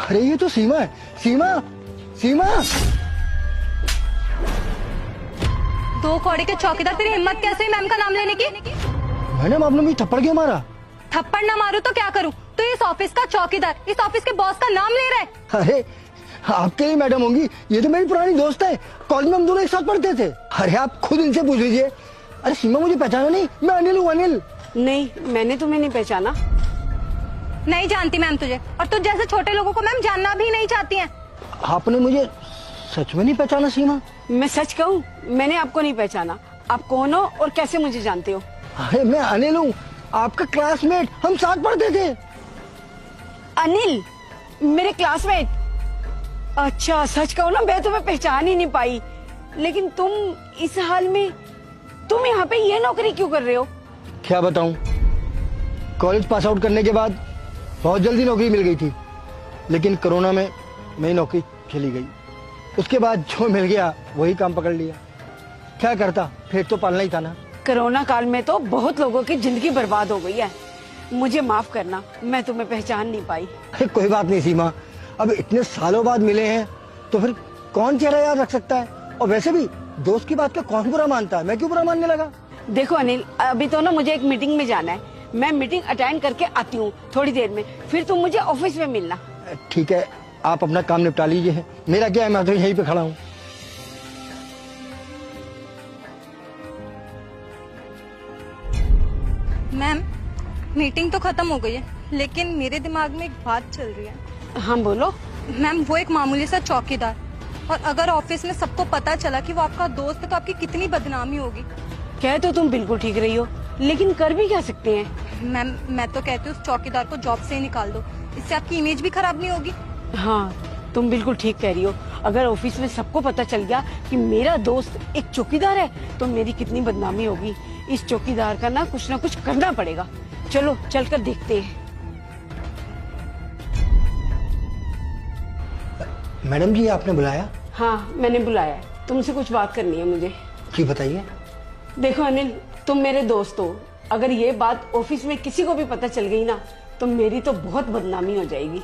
अरे ये तो सीमा है। सीमा, सीमा। दो कौड़ी के चौकीदार, तेरी हिम्मत कैसे हुई मैम का नाम लेने की? मैडम आपने मुझे थप्पड़ क्यों मारा? थप्पड़ ना मारू तो क्या करूं? तो इस ऑफिस का चौकीदार इस ऑफिस के बॉस का नाम ले रहा है। अरे आपके लिए मैडम होंगी, ये तो मेरी पुरानी दोस्त है। कॉलेज में हम दोनों एक साथ पढ़ते थे। अरे आप खुद इनसे पूछ लीजिए। अरे सीमा मुझे पहचाना नहीं? मैं अनिल हूँ, अनिल। नहीं, मैंने तुम्हें नहीं पहचाना। नहीं जानती मैम तुझे, और तुझ जैसे छोटे लोगों को मैम जानना भी नहीं चाहती हैं। आपने मुझे सच में नहीं पहचाना सीमा? मैं सच कहूँ, मैंने आपको नहीं पहचाना। आप कौन हो और कैसे मुझे जानते हो? अरे मैं अनिल हूँ, आपका क्लासमेट, हम साथ पढ़ते थे। अनिल, मेरे क्लासमेट? अच्छा, सच कहूँ ना, मैं तुम्हें पहचान ही नहीं पाई। लेकिन तुम इस हाल में, तुम यहाँ पे ये नौकरी क्यों कर रहे हो? क्या बताऊं, कॉलेज पास आउट करने के बाद बहुत जल्दी नौकरी मिल गई थी, लेकिन कोरोना में मेरी नौकरी चली गई। उसके बाद जो मिल गया वही काम पकड़ लिया। क्या करता, फिर तो पालना ही था ना। कोरोना काल में तो बहुत लोगों की जिंदगी बर्बाद हो गई है। मुझे माफ करना, मैं तुम्हें पहचान नहीं पाई। अरे कोई बात नहीं सीमा, अब इतने सालों बाद मिले हैं तो फिर कौन चेहरा याद रख सकता है। और वैसे भी दोस्त की बात का कौन बुरा मानता है? मैं क्यों बुरा मानने लगा? देखो अनिल, अभी तो ना मुझे एक मीटिंग में जाना है। मैं मीटिंग अटेंड करके आती हूँ थोड़ी देर में, फिर तुम मुझे ऑफिस में मिलना। ठीक है, आप अपना काम निपटा लीजिए। मेरा क्या है, मैं तो यहीं पे खड़ा हूँ। मैम मीटिंग तो खत्म हो गई है, लेकिन मेरे दिमाग में एक बात चल रही है। हाँ बोलो। मैम वो एक मामूली सा चौकीदार, और अगर ऑफिस में सबको पता चला कि वो आपका दोस्त है तो आपकी कितनी बदनामी होगी। कह तो तुम बिल्कुल ठीक रही हो, लेकिन कर भी क्या सकते हैं? मैम मैं तो कहती हूँ उस चौकीदार को जॉब से ही निकाल दो, इससे आपकी इमेज भी खराब नहीं होगी। हाँ, तुम बिल्कुल ठीक कह रही हो। अगर ऑफिस में सबको पता चल गया कि मेरा दोस्त एक चौकीदार है तो मेरी कितनी बदनामी होगी। इस चौकीदार का ना कुछ करना पड़ेगा। चलो चलकर देखते हैं। मैडम जी आपने बुलाया? हाँ, मैंने बुलाया है। तुमसे कुछ बात करनी है मुझे। जी बताइए। देखो अनिल, तुम मेरे दोस्त हो। अगर ये बात ऑफिस में किसी को भी पता चल गई ना तो मेरी तो बहुत बदनामी हो जाएगी।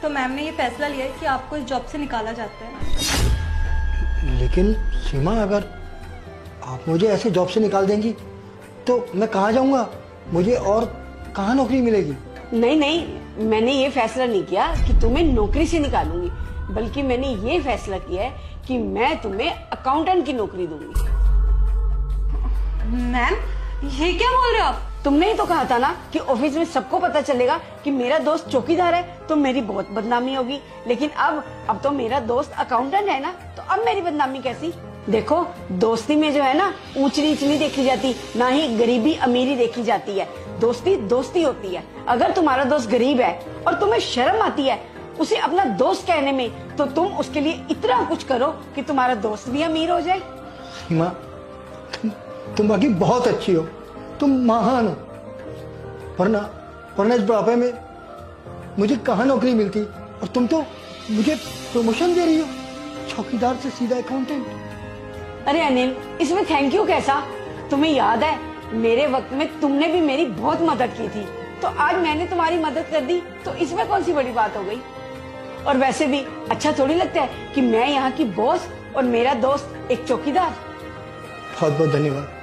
तो मैम ने ये फैसला लिया है कि आपको इस जॉब से निकाला जाता है। लेकिन सीमा, अगर आप मुझे ऐसे जॉब से निकाल देंगी तो मैं कहाँ जाऊंगा? मुझे और कहाँ नौकरी मिलेगी? नहीं नहीं, मैंने ये फैसला नहीं किया कि तुम्हें नौकरी से निकालूंगी, बल्कि मैंने ये फैसला किया है कि मैं तुम्हें अकाउंटेंट की नौकरी दूंगी। मैम ये क्या बोल रहे हो आप? तुमने ही तो कहा था ना कि ऑफिस में सबको पता चलेगा कि मेरा दोस्त चौकीदार है तो मेरी बहुत बदनामी होगी। लेकिन अब तो मेरा दोस्त अकाउंटेंट है ना, तो अब मेरी बदनामी कैसी? देखो, दोस्ती में जो है ना, ऊंच नीच नहीं देखी जाती, ना ही गरीबी अमीरी देखी जाती है। दोस्ती दोस्ती होती है। अगर तुम्हारा दोस्त गरीब है और तुम्हें शर्म आती है उसे अपना दोस्त कहने में, तो तुम उसके लिए इतना कुछ करो कि तुम्हारा दोस्त भी अमीर हो जाए। सीमा, तुम बाकी बहुत अच्छी हो, तुम महान हो। वरना इस बुढ़ापे में मुझे कहाँ नौकरी मिलती, और तुम तो मुझे प्रमोशन दे रही हो, चौकीदार से सीधा अकाउंटेंट। अरे अनिल, इसमें थैंक यू कैसा? तुम्हें याद है मेरे वक्त में तुमने भी मेरी बहुत मदद की थी, तो आज मैंने तुम्हारी मदद कर दी, तो इसमें कौन सी बड़ी बात हो गई? और वैसे भी अच्छा थोड़ी लगता है कि मैं यहाँ की बॉस और मेरा दोस्त एक चौकीदार। बहुत बहुत धन्यवाद।